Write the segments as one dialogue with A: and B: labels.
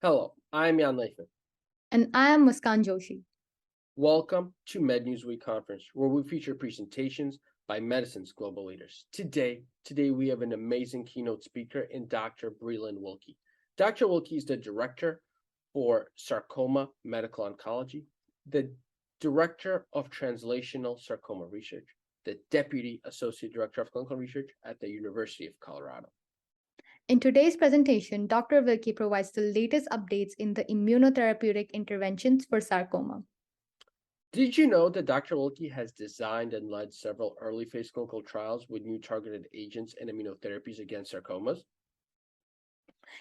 A: Hello, I'm Jan Lathan.
B: And I am Muskan Joshi.
A: Welcome to MedNews Week Conference, where we feature presentations by medicine's global leaders. Today we have an amazing keynote speaker in Dr. Breelyn Wilky. Dr. Wilky is the director for Sarcoma Medical Oncology, the director of Translational Sarcoma Research, the deputy associate director of clinical research at the University of Colorado.
B: In today's presentation, Dr. Wilky provides the latest updates in the immunotherapeutic interventions for sarcoma.
A: Did you know that Dr. Wilky has designed and led several early phase clinical trials with new targeted agents and immunotherapies against sarcomas?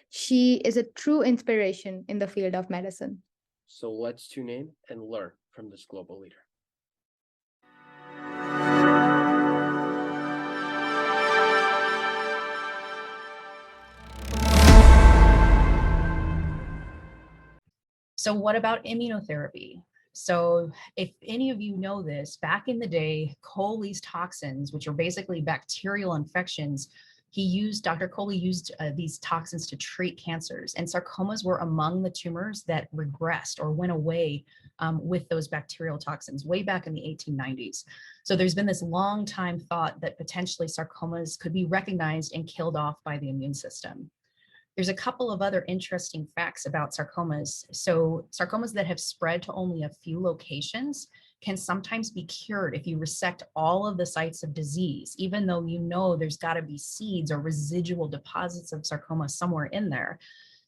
B: She is a true inspiration in the field of medicine.
A: So let's tune in and learn from this global leader.
C: So what about immunotherapy? So if any of you know this, back in the day, Coley's toxins, which are basically bacterial infections, Dr. Coley used these toxins to treat cancers, and sarcomas were among the tumors that regressed or went away with those bacterial toxins way back in the 1890s. So there's been this long time thought that potentially sarcomas could be recognized and killed off by the immune system. There's a couple of other interesting facts about sarcomas. So sarcomas that have spread to only a few locations can sometimes be cured if you resect all of the sites of disease, even though you know there's got to be seeds or residual deposits of sarcoma somewhere in there.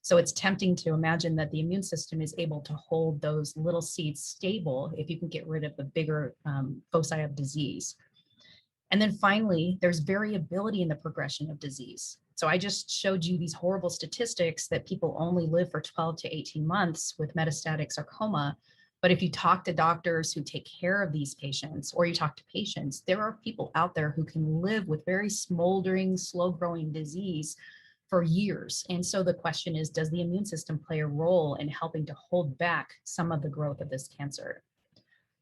C: So it's tempting to imagine that the immune system is able to hold those little seeds stable if you can get rid of the bigger foci of disease. And then finally, there's variability in the progression of disease. So I just showed you these horrible statistics that people only live for 12 to 18 months with metastatic sarcoma. But if you talk to doctors who take care of these patients, or you talk to patients, there are people out there who can live with very smoldering, slow-growing disease for years. And so the question is, does the immune system play a role in helping to hold back some of the growth of this cancer?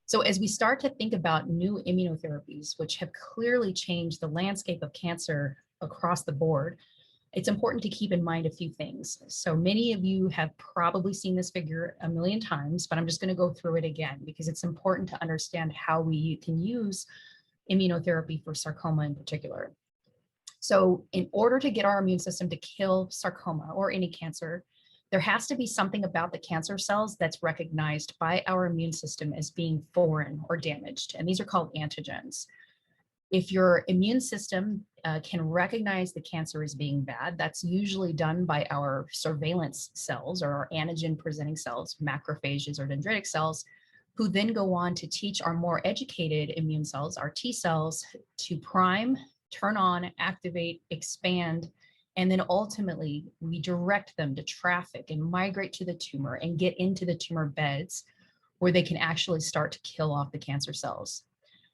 C: So as we start to think about new immunotherapies, which have clearly changed the landscape of cancer across the board, it's important to keep in mind a few things. So many of you have probably seen this figure a million times, but I'm just going to go through it again because it's important to understand how we can use immunotherapy for sarcoma in particular. So in order to get our immune system to kill sarcoma or any cancer, there has to be something about the cancer cells that's recognized by our immune system as being foreign or damaged, and these are called antigens. If your immune system can recognize the cancer as being bad, that's usually done by our surveillance cells or our antigen-presenting cells, macrophages or dendritic cells, who then go on to teach our more educated immune cells, our T cells, to prime, turn on, activate, expand, and then ultimately we direct them to traffic and migrate to the tumor and get into the tumor beds where they can actually start to kill off the cancer cells.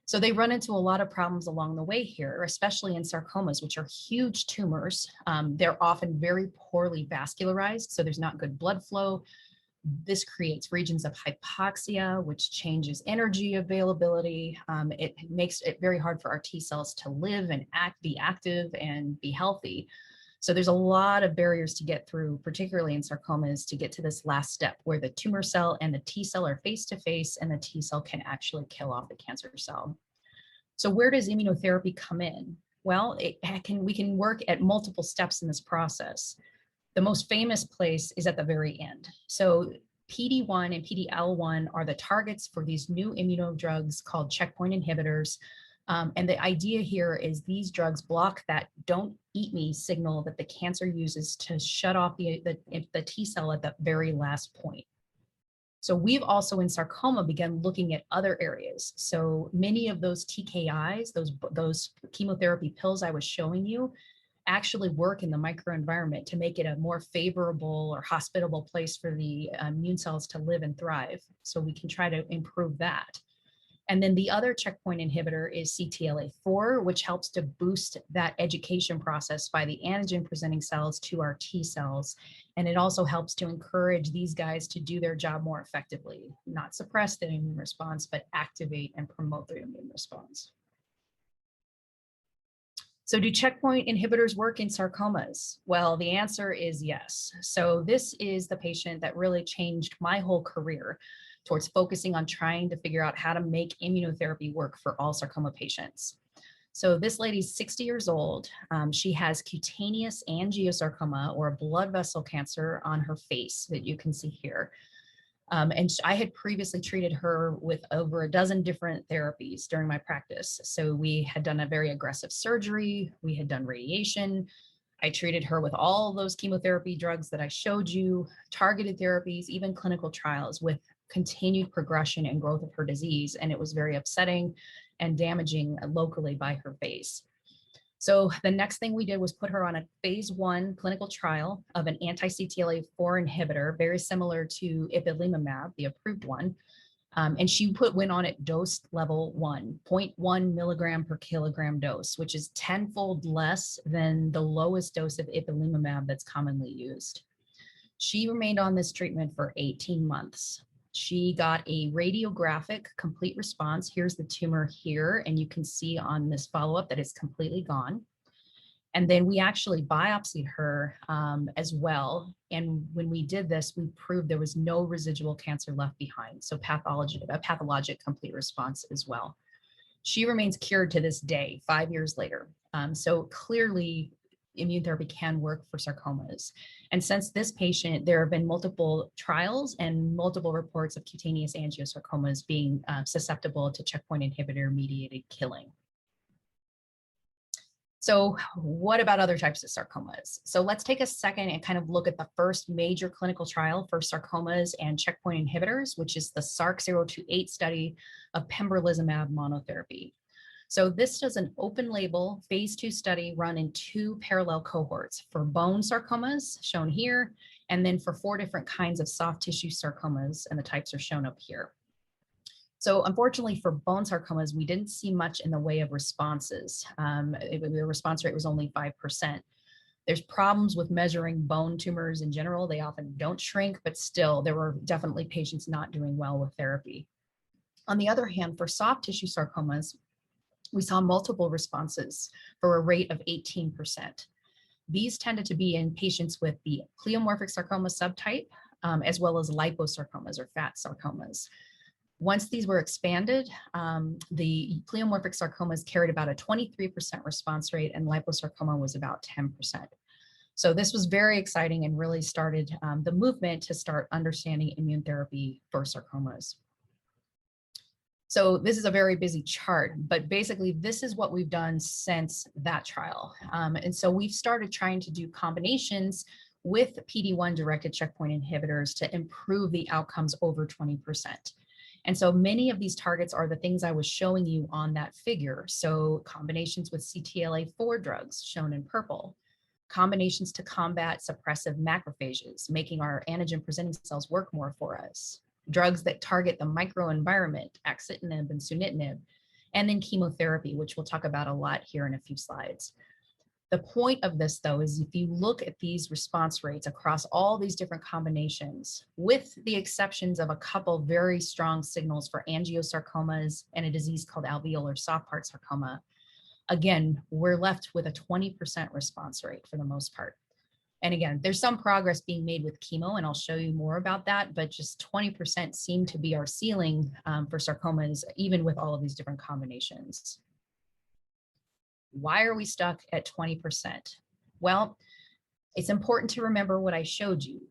C: So they run into a lot of problems along the way here, especially in sarcomas, which are huge tumors. They're often very poorly vascularized, so there's not good blood flow. This creates regions of hypoxia, which changes energy availability. It makes it very hard for our T cells to live and be active and be healthy. So there's a lot of barriers to get through, particularly in sarcomas, to get to this last step where the tumor cell and the T cell are face to face and the T cell can actually kill off the cancer cell. So where does immunotherapy come in? Well, we can work at multiple steps in this process. The most famous place is at the very end. So PD-1 and PD-L1 are the targets for these new immunodrugs called checkpoint inhibitors. And the idea here is these drugs block that don't eat me signal that the cancer uses to shut off the T cell at the very last point. So we've also in sarcoma begun looking at other areas. So many of those TKIs, those chemotherapy pills I was showing you, actually work in the microenvironment to make it a more favorable or hospitable place for the immune cells to live and thrive. So we can try to improve that. And then the other checkpoint inhibitor is CTLA-4, which helps to boost that education process by the antigen-presenting cells to our T cells. And it also helps to encourage these guys to do their job more effectively, not suppress the immune response, but activate and promote the immune response. So do checkpoint inhibitors work in sarcomas? Well, the answer is yes. So this is the patient that really changed my whole career towards focusing on trying to figure out how to make immunotherapy work for all sarcoma patients. So this lady's 60 years old. She has cutaneous angiosarcoma, or a blood vessel cancer on her face that you can see here. I had previously treated her with over a dozen different therapies during my practice. So we had done a very aggressive surgery. We had done radiation. I treated her with all those chemotherapy drugs that I showed you, targeted therapies, even clinical trials, with continued progression and growth of her disease. And it was very upsetting and damaging locally by her face. So the next thing we did was put her on a phase 1 clinical trial of an anti-CTLA-4 inhibitor, very similar to ipilimumab, the approved one. And she went on at dose level 1, 0.1 milligram per kilogram dose, which is 10-fold less than the lowest dose of ipilimumab that's commonly used. She remained on this treatment for 18 months. She got a radiographic complete response. Here's the tumor here, and you can see on this follow-up that it's completely gone. And then we actually biopsied her as well. And when we did this, we proved there was no residual cancer left behind. So a pathologic complete response as well. She remains cured to this day, 5 years later. So clearly, immune therapy can work for sarcomas. And since this patient, there have been multiple trials and multiple reports of cutaneous angiosarcomas being susceptible to checkpoint inhibitor mediated killing. So what about other types of sarcomas? So let's take a second and kind of look at the first major clinical trial for sarcomas and checkpoint inhibitors, which is the SARC-028 study of pembrolizumab monotherapy. So this is an open label phase 2 study run in 2 parallel cohorts for bone sarcomas, shown here, and then for 4 different kinds of soft tissue sarcomas, and the types are shown up here. So unfortunately for bone sarcomas, we didn't see much in the way of responses. The response rate was only 5%. There's problems with measuring bone tumors in general. They often don't shrink, but still there were definitely patients not doing well with therapy. On the other hand, for soft tissue sarcomas, we saw multiple responses for a rate of 18%. These tended to be in patients with the pleomorphic sarcoma subtype, as well as liposarcomas or fat sarcomas. Once these were expanded, the pleomorphic sarcomas carried about a 23% response rate, and liposarcoma was about 10%. So this was very exciting and really started the movement to start understanding immune therapy for sarcomas. So this is a very busy chart, but basically this is what we've done since that trial. And so we've started trying to do combinations with PD-1 directed checkpoint inhibitors to improve the outcomes over 20%. And so many of these targets are the things I was showing you on that figure. So combinations with CTLA-4 drugs shown in purple, combinations to combat suppressive macrophages, making our antigen presenting cells work more for us, drugs that target the microenvironment, axitinib and sunitinib, and then chemotherapy, which we'll talk about a lot here in a few slides. The point of this, though, is if you look at these response rates across all these different combinations, with the exceptions of a couple very strong signals for angiosarcomas and a disease called alveolar soft part sarcoma, again, we're left with a 20% response rate for the most part. And again, there's some progress being made with chemo, and I'll show you more about that, but just 20% seem to be our ceiling for sarcomas, even with all of these different combinations. Why are we stuck at 20%? Well, it's important to remember what I showed you.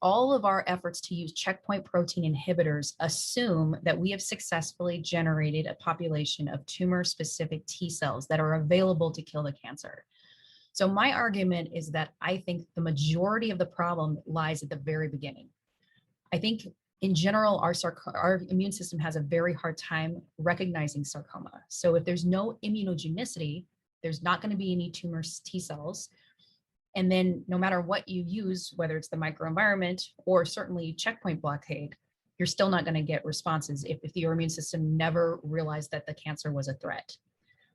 C: All of our efforts to use checkpoint protein inhibitors assume that we have successfully generated a population of tumor-specific T cells that are available to kill the cancer. So my argument is that I think the majority of the problem lies at the very beginning. I think in general, our immune system has a very hard time recognizing sarcoma. So if there's no immunogenicity, there's not going to be any tumor T cells. And then no matter what you use, whether it's the microenvironment or certainly checkpoint blockade, you're still not going to get responses if your immune system never realized that the cancer was a threat.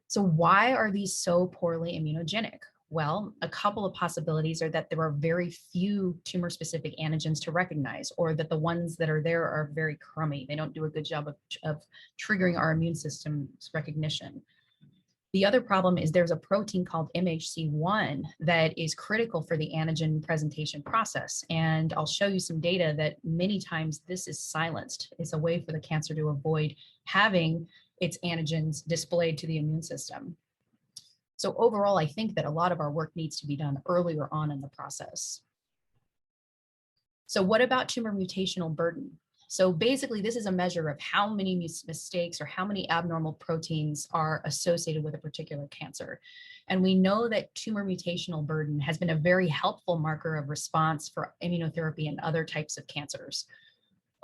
C: So why are these so poorly immunogenic? Well, a couple of possibilities are that there are very few tumor-specific antigens to recognize, or that the ones that are there are very crummy. They don't do a good job of triggering our immune system's recognition. The other problem is there's a protein called MHC1 that is critical for the antigen presentation process. And I'll show you some data that many times this is silenced. It's a way for the cancer to avoid having its antigens displayed to the immune system. So overall, I think that a lot of our work needs to be done earlier on in the process. So what about tumor mutational burden? So basically, this is a measure of how many mistakes or how many abnormal proteins are associated with a particular cancer. And we know that tumor mutational burden has been a very helpful marker of response for immunotherapy and other types of cancers.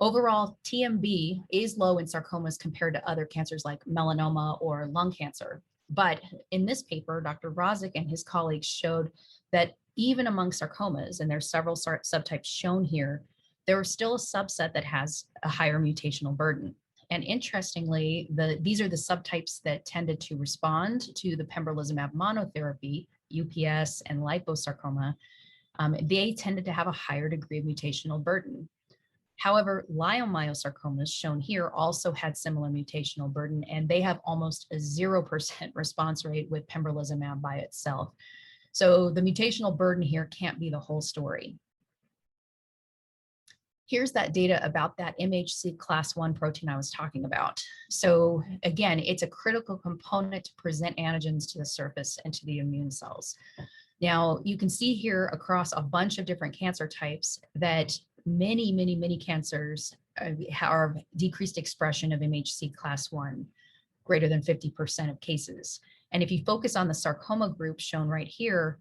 C: Overall, TMB is low in sarcomas compared to other cancers like melanoma or lung cancer. But in this paper, Dr. Rozic and his colleagues showed that even among sarcomas, and there's several subtypes shown here, there was still a subset that has a higher mutational burden. And interestingly, these are the subtypes that tended to respond to the pembrolizumab monotherapy, UPS and liposarcoma. They tended to have a higher degree of mutational burden. However, leiomyosarcomas shown here also had similar mutational burden, and they have almost a 0% response rate with pembrolizumab by itself. So the mutational burden here can't be the whole story. Here's that data about that MHC class 1 protein I was talking about. So again, it's a critical component to present antigens to the surface and to the immune cells. Now, you can see here across a bunch of different cancer types that many cancers are decreased expression of MHC class 1, greater than 50% of cases. And if you focus on the sarcoma group shown right here,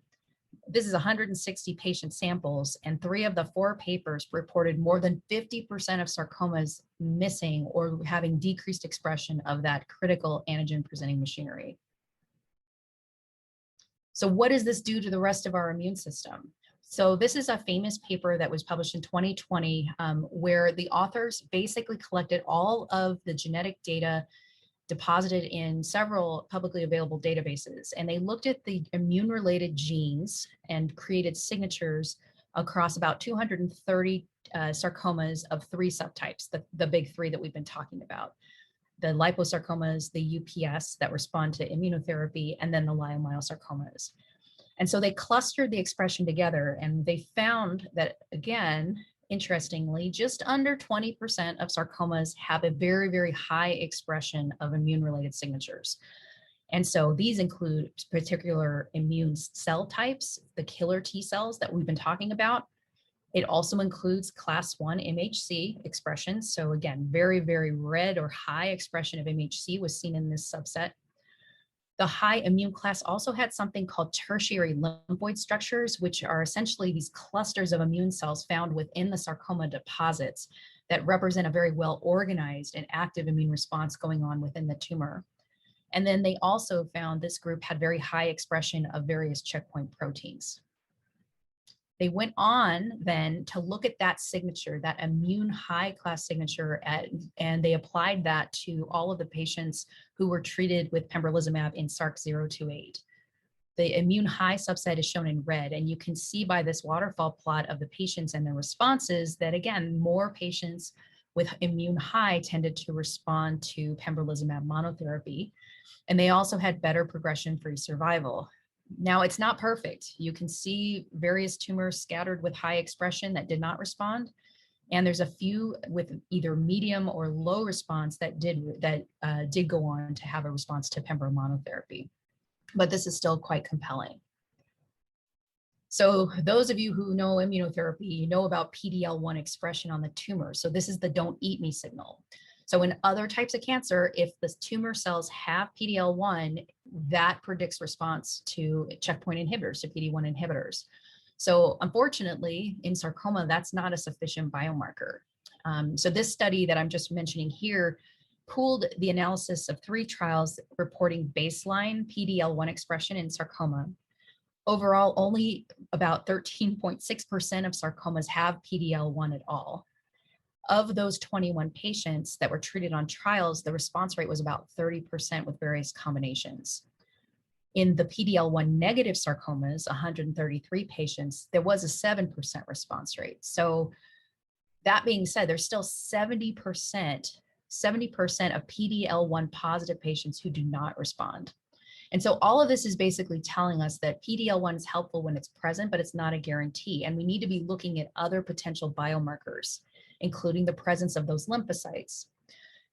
C: this is 160 patient samples, and 3 of the 4 papers reported more than 50% of sarcomas missing or having decreased expression of that critical antigen presenting machinery. So what does this do to the rest of our immune system? So this is a famous paper that was published in 2020, where the authors basically collected all of the genetic data deposited in several publicly available databases. And they looked at the immune-related genes and created signatures across about 230 sarcomas of 3 subtypes, the big 3 that we've been talking about. The liposarcomas, the UPS that respond to immunotherapy, and then the leiomyosarcomas. And so they clustered the expression together, and they found that, again, interestingly, just under 20% of sarcomas have a very high expression of immune-related signatures. And so these include particular immune cell types, the killer T cells that we've been talking about. It also includes class 1 MHC expressions. So again, very red or high expression of MHC was seen in this subset. The high immune class also had something called tertiary lymphoid structures, which are essentially these clusters of immune cells found within the sarcoma deposits that represent a very well organized and active immune response going on within the tumor. And then they also found this group had very high expression of various checkpoint proteins. They went on then to look at that signature, that immune high class signature, and they applied that to all of the patients who were treated with pembrolizumab in SARC 028. The immune high subset is shown in red, and you can see by this waterfall plot of the patients and their responses that, again, more patients with immune high tended to respond to pembrolizumab monotherapy, and they also had better progression-free survival. Now, it's not perfect. You can see various tumors scattered with high expression that did not respond. And there's a few with either medium or low response that did go on to have a response to pembro monotherapy. But this is still quite compelling. So those of you who know immunotherapy, you know about PD-L1 expression on the tumor. So this is the don't eat me signal. So in other types of cancer, if the tumor cells have PD-L1, that predicts response to checkpoint inhibitors, to PD-1 inhibitors. So unfortunately, in sarcoma, that's not a sufficient biomarker. So this study that I'm just mentioning here pooled the analysis of 3 trials reporting baseline PD-L1 expression in sarcoma. Overall, only about 13.6% of sarcomas have PD-L1 at all. Of those 21 patients that were treated on trials, the response rate was about 30% with various combinations. In the PD-L1 negative sarcomas, 133 patients, there was a 7% response rate. So that being said, there's still 70% of PD-L1 positive patients who do not respond. And so all of this is basically telling us that PD-L1 is helpful when it's present, but it's not a guarantee. And we need to be looking at other potential biomarkers, including the presence of those lymphocytes.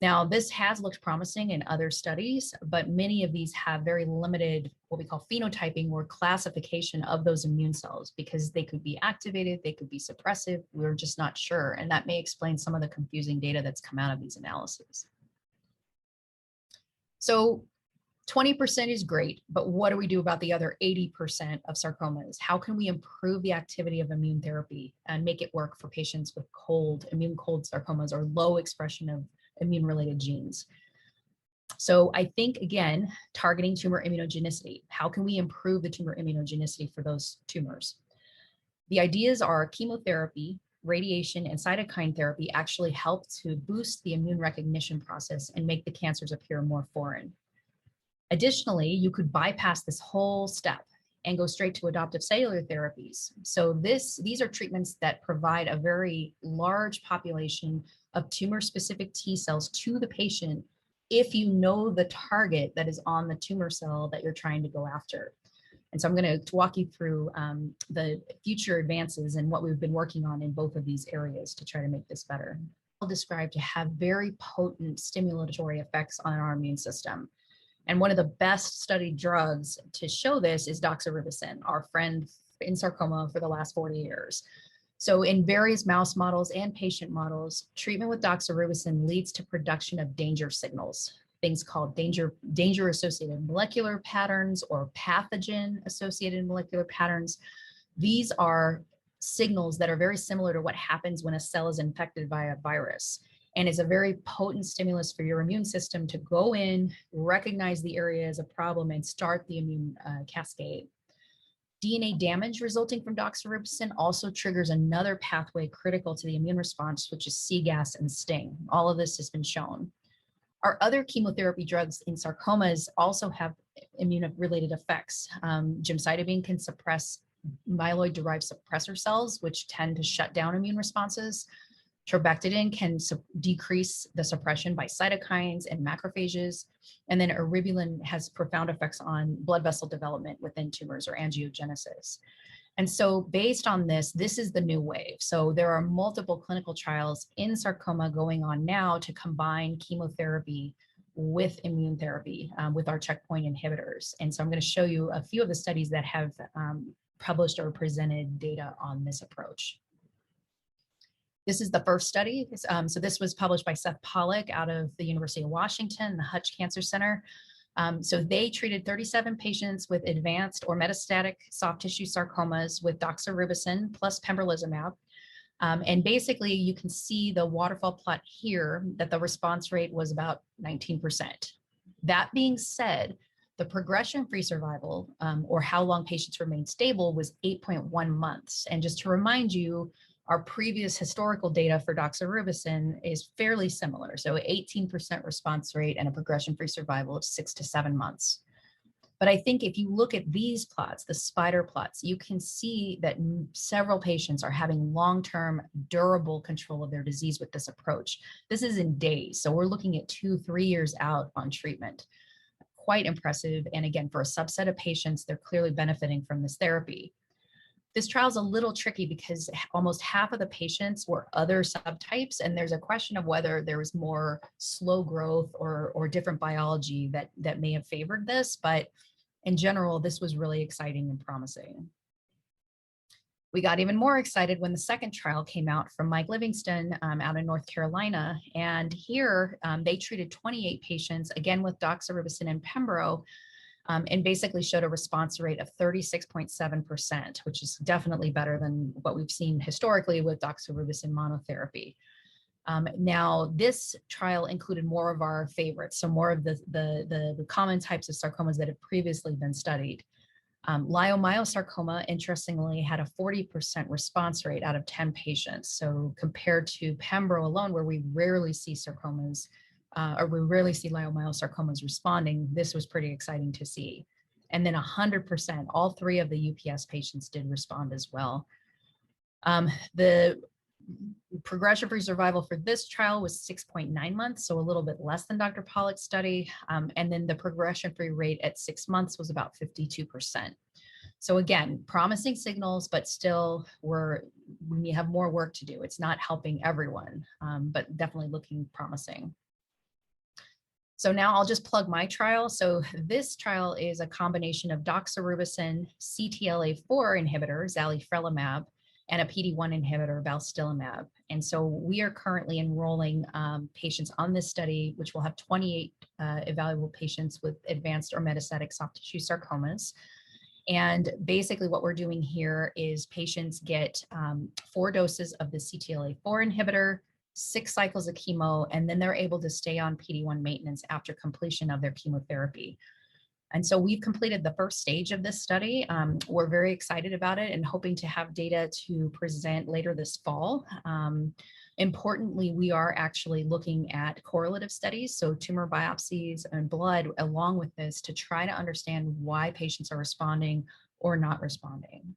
C: Now, this has looked promising in other studies, but many of these have very limited, what we call phenotyping or classification of those immune cells, because they could be activated, they could be suppressive, we're just not sure. And that may explain some of the confusing data that's come out of these analyses. So 20% is great, but what do we do about the other 80% of sarcomas? How can we improve the activity of immune therapy and make it work for patients with immune cold sarcomas or low expression of immune-related genes? So I think, again, targeting tumor immunogenicity. How can we improve the tumor immunogenicity for those tumors? The ideas are chemotherapy, radiation, and cytokine therapy actually help to boost the immune recognition process and make the cancers appear more foreign. Additionally, you could bypass this whole step and go straight to adoptive cellular therapies. So these are treatments that provide a very large population of tumor-specific T cells to the patient if you know the target that is on the tumor cell that you're trying to go after. And so I'm going to walk you through the future advances and what we've been working on in both of these areas to try to make this better. I'll describe to have very potent stimulatory effects on our immune system. And one of the best studied drugs to show this is doxorubicin, our friend in sarcoma for the last 40 years. So in various mouse models and patient models, treatment with doxorubicin leads to production of danger signals, things called danger-associated molecular patterns or pathogen-associated molecular patterns. These are signals that are very similar to what happens when a cell is infected by a virus. And is a very potent stimulus for your immune system to go in, recognize the area as a problem, and start the immune cascade. DNA damage resulting from doxorubicin also triggers another pathway critical to the immune response, which is CGAS and STING. All of this has been shown. Our other chemotherapy drugs in sarcomas also have immune-related effects. Gemcitabine can suppress myeloid-derived suppressor cells, which tend to shut down immune responses. Trabectedin can decrease the suppression by cytokines and macrophages. And then eribulin has profound effects on blood vessel development within tumors or angiogenesis. And so based on this, this is the new wave. So there are multiple clinical trials in sarcoma going on now to combine chemotherapy with immune therapy with our checkpoint inhibitors. And so I'm going to show you a few of the studies that have published or presented data on this approach. This is the first study. So this was published by Seth Pollack out of the University of Washington, the Hutch Cancer Center. So they treated 37 patients with advanced or metastatic soft tissue sarcomas with doxorubicin plus pembrolizumab. And basically you can see the waterfall plot here that the response rate was about 19%. That being said, the progression-free survival or how long patients remained stable was 8.1 months. And just to remind you, our previous historical data for doxorubicin is fairly similar. So 18% response rate and a progression-free survival of 6 to 7 months. But I think if you look at these plots, the spider plots, you can see that several patients are having long-term durable control of their disease with this approach. This is in days. So we're looking at 2-3 years out on treatment. Quite impressive. And again, for a subset of patients, they're clearly benefiting from this therapy. This trial is a little tricky because almost half of the patients were other subtypes, and there's a question of whether there was more slow growth or different biology that may have favored this, but in general, this was really exciting and promising. We got even more excited when the second trial came out from Mike Livingston out in North Carolina, and here they treated 28 patients, again with doxorubicin and pembro, and basically showed a response rate of 36.7%, which is definitely better than what we've seen historically with doxorubicin monotherapy. Now, this trial included more of our favorites, so more of the common types of sarcomas that have previously been studied. Leiomyosarcoma, interestingly, had a 40% response rate out of 10 patients. So compared to pembro alone, where we rarely see sarcomas, or we rarely see leiomyosarcomas responding, this was pretty exciting to see. And then 100%, all 3 of the UPS patients did respond as well. The progression-free survival for this trial was 6.9 months, so a little bit less than Dr. Pollack's study. And then the progression-free rate at 6 months was about 52%. So again, promising signals, but still we have more work to do. It's not helping everyone, but definitely looking promising. So now I'll just plug my trial. So this trial is a combination of doxorubicin, CTLA-4 inhibitor, zalifrelimab, and a PD-1 inhibitor, balstilimab. And so we are currently enrolling patients on this study, which will have 28 evaluable patients with advanced or metastatic soft tissue sarcomas. And basically what we're doing here is patients get 4 doses of the CTLA-4 inhibitor, 6 cycles of chemo, and then they're able to stay on PD-1 maintenance after completion of their chemotherapy. And so we've completed the first stage of this study. We're very excited about it and hoping to have data to present later this fall. Importantly, we are actually looking at correlative studies, so tumor biopsies and blood along with this to try to understand why patients are responding or not responding.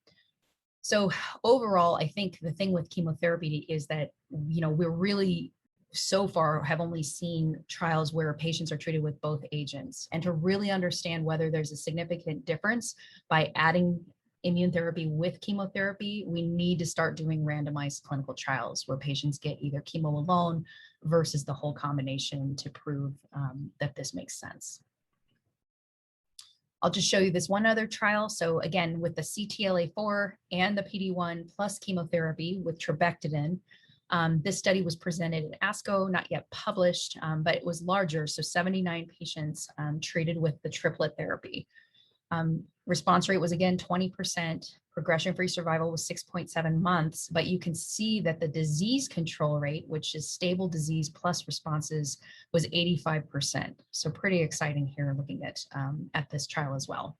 C: So overall, I think the thing with chemotherapy is that, we're really so far have only seen trials where patients are treated with both agents, and to really understand whether there's a significant difference by adding immune therapy with chemotherapy, we need to start doing randomized clinical trials where patients get either chemo alone versus the whole combination to prove that this makes sense. I'll just show you this one other trial. So again, with the CTLA-4 and the PD-1 plus chemotherapy with trabectedin, this study was presented at ASCO, not yet published, but it was larger. So 79 patients treated with the triplet therapy. Response rate was again 20%, progression-free survival was 6.7 months, but you can see that the disease control rate, which is stable disease plus responses, was 85%. So pretty exciting here looking at this trial as well.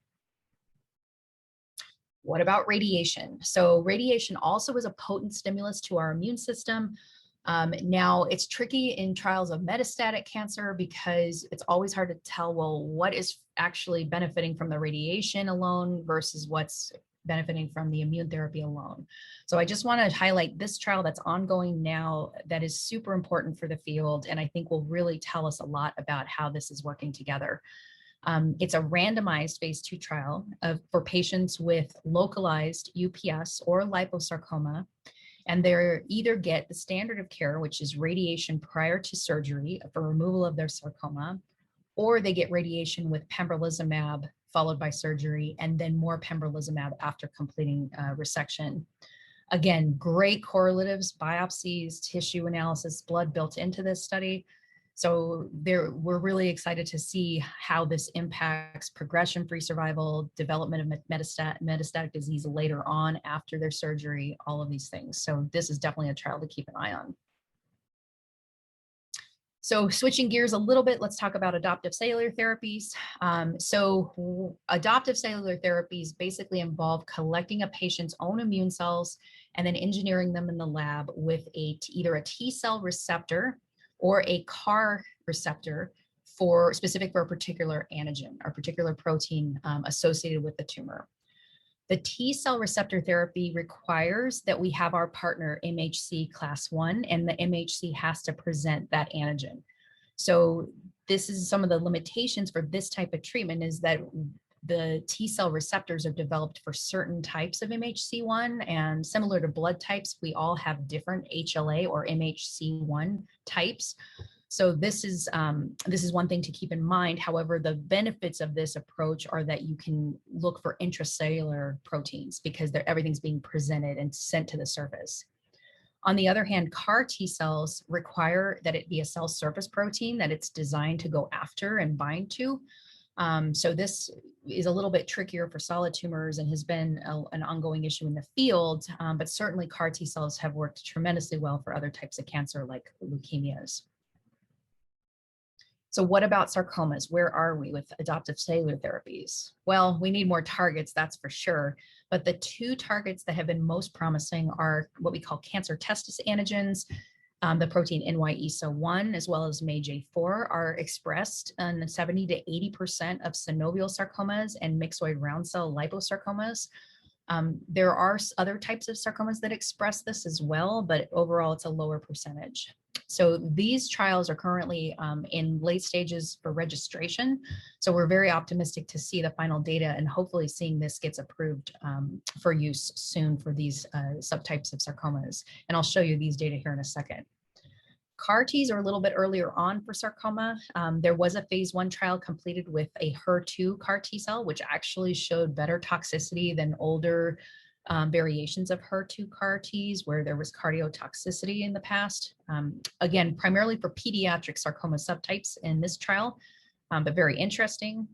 C: What about radiation? So radiation also is a potent stimulus to our immune system. Now it's tricky in trials of metastatic cancer because it's always hard to tell, well, what is actually benefiting from the radiation alone versus what's benefiting from the immune therapy alone. So I just want to highlight this trial that's ongoing now that is super important for the field, and I think will really tell us a lot about how this is working together. It's a randomized phase 2 trial for patients with localized UPS or liposarcoma, and they either get the standard of care, which is radiation prior to surgery for removal of their sarcoma, or they get radiation with pembrolizumab followed by surgery, and then more pembrolizumab after completing resection. Again, great correlatives, biopsies, tissue analysis, blood built into this study. So we're really excited to see how this impacts progression-free survival, development of metastatic disease later on after their surgery, all of these things. So this is definitely a trial to keep an eye on. So switching gears a little bit, let's talk about adoptive cellular therapies. So adoptive cellular therapies basically involve collecting a patient's own immune cells and then engineering them in the lab with either a T cell receptor or a CAR receptor specific for a particular antigen or particular protein associated with the tumor. The T cell receptor therapy requires that we have our partner MHC class 1, and the MHC has to present that antigen. So this is some of the limitations for this type of treatment, is that the T cell receptors are developed for certain types of MHC1, and similar to blood types, we all have different HLA or MHC1 types. So this is one thing to keep in mind. However, the benefits of this approach are that you can look for intracellular proteins because everything's being presented and sent to the surface. On the other hand, CAR T cells require that it be a cell surface protein that it's designed to go after and bind to. So this is a little bit trickier for solid tumors and has been an ongoing issue in the field, but certainly CAR T cells have worked tremendously well for other types of cancer like leukemias. So what about sarcomas? Where are we with adoptive cellular therapies? Well, we need more targets, that's for sure. But the 2 targets that have been most promising are what we call cancer testis antigens. The protein NY-ESO-1 as well as MAGE-A4 are expressed in 70 to 80% of synovial sarcomas and myxoid round cell liposarcomas. There are other types of sarcomas that express this as well, but overall it's a lower percentage. So these trials are currently in late stages for registration. So we're very optimistic to see the final data and hopefully seeing this gets approved for use soon for these subtypes of sarcomas. And I'll show you these data here in a second. CAR-Ts are a little bit earlier on for sarcoma. There was a phase 1 trial completed with a HER2 CAR-T cell, which actually showed better toxicity than older variations of HER2 CAR-Ts where there was cardiotoxicity in the past. Again, primarily for pediatric sarcoma subtypes in this trial, but very interesting.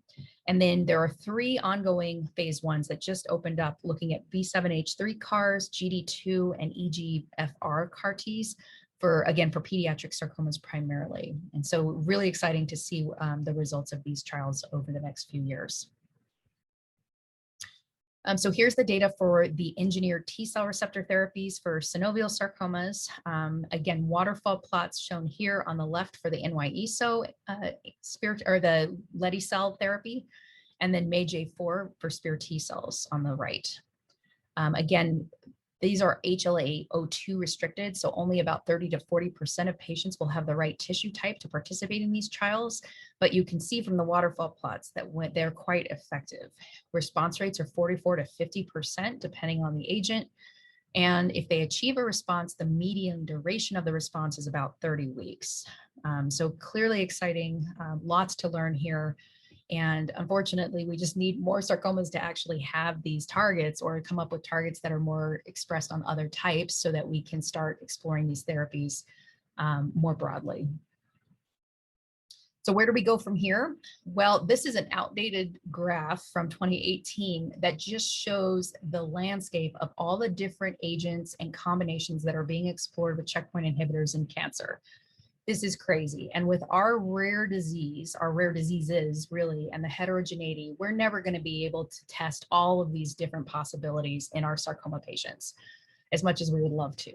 C: And then there are 3 ongoing phase 1s that just opened up looking at B7H3 CARs, GD2, and EGFR CAR-Ts for pediatric sarcomas primarily. And so really exciting to see the results of these trials over the next few years. So here's the data for the engineered T-cell receptor therapies for synovial sarcomas. Again, waterfall plots shown here on the left for the NY-ESO the lete-cel therapy, and then MAGE-A4 for SPEAR T cells on the right. Again, these are HLA-A02 restricted, so only about 30 to 40% of patients will have the right tissue type to participate in these trials. But you can see from the waterfall plots that they're quite effective. Response rates are 44 to 50%, depending on the agent. And if they achieve a response, the median duration of the response is about 30 weeks. So clearly exciting, lots to learn here. And unfortunately, we just need more sarcomas to actually have these targets or come up with targets that are more expressed on other types so that we can start exploring these therapies more broadly. So where do we go from here? Well, this is an outdated graph from 2018 that just shows the landscape of all the different agents and combinations that are being explored with checkpoint inhibitors in cancer. This is crazy. And with our rare diseases really, and the heterogeneity, we're never going to be able to test all of these different possibilities in our sarcoma patients as much as we would love to.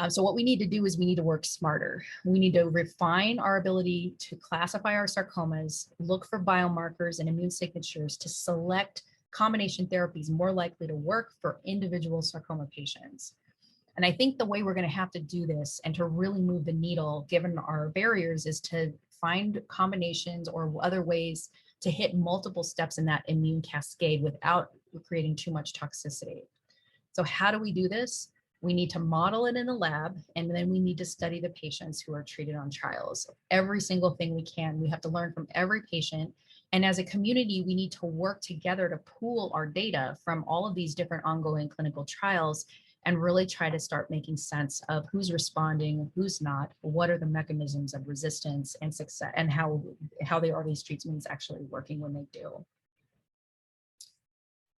C: So what we need to do is we need to work smarter. We need to refine our ability to classify our sarcomas, look for biomarkers and immune signatures to select combination therapies more likely to work for individual sarcoma patients. And I think the way we're going to have to do this and to really move the needle, given our barriers, is to find combinations or other ways to hit multiple steps in that immune cascade without creating too much toxicity. So how do we do this? We need to model it in the lab, and then we need to study the patients who are treated on trials. Every single thing we can. We have to learn from every patient. And as a community, we need to work together to pool our data from all of these different ongoing clinical trials and really try to start making sense of who's responding, who's not, what are the mechanisms of resistance and success, and how these treatments actually working when they do.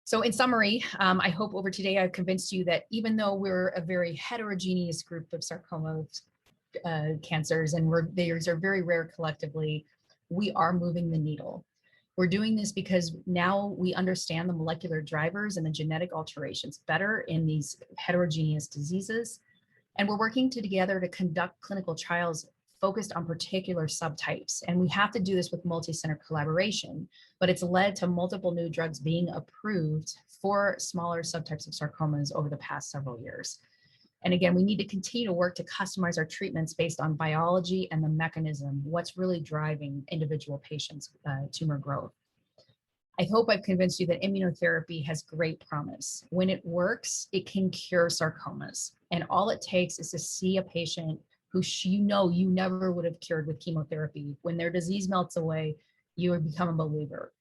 C: So in summary, I hope over today I've convinced you that even though we're a very heterogeneous group of sarcoma cancers and these are very rare collectively, we are moving the needle. We're doing this because now we understand the molecular drivers and the genetic alterations better in these heterogeneous diseases. And we're working together to conduct clinical trials focused on particular subtypes. And we have to do this with multi-center collaboration, but it's led to multiple new drugs being approved for smaller subtypes of sarcomas over the past several years. And again, we need to continue to work to customize our treatments based on biology and the mechanism, what's really driving individual patients' tumor growth. I hope I've convinced you that immunotherapy has great promise. When it works, it can cure sarcomas. And all it takes is to see a patient who you never would have cured with chemotherapy. When their disease melts away, you would become a believer.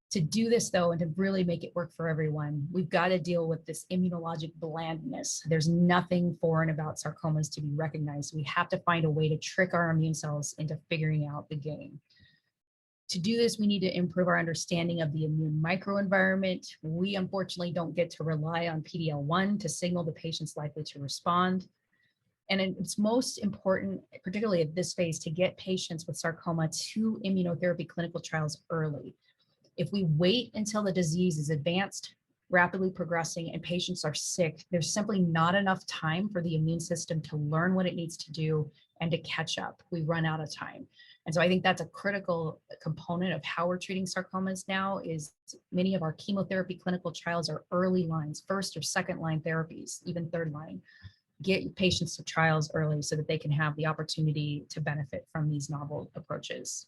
C: To do this though, and to really make it work for everyone, we've got to deal with this immunologic blandness. There's nothing foreign about sarcomas to be recognized. We have to find a way to trick our immune cells into figuring out the game. To do this, we need to improve our understanding of the immune microenvironment. We unfortunately don't get to rely on PD-L1 to signal the patient's likely to respond. And it's most important, particularly at this phase, to get patients with sarcoma to immunotherapy clinical trials early. If we wait until the disease is advanced, rapidly progressing and patients are sick, there's simply not enough time for the immune system to learn what it needs to do and to catch up. We run out of time. And so I think that's a critical component of how we're treating sarcomas now is many of our chemotherapy clinical trials are early lines, first or second line therapies, even third line. Get patients to trials early so that they can have the opportunity to benefit from these novel approaches.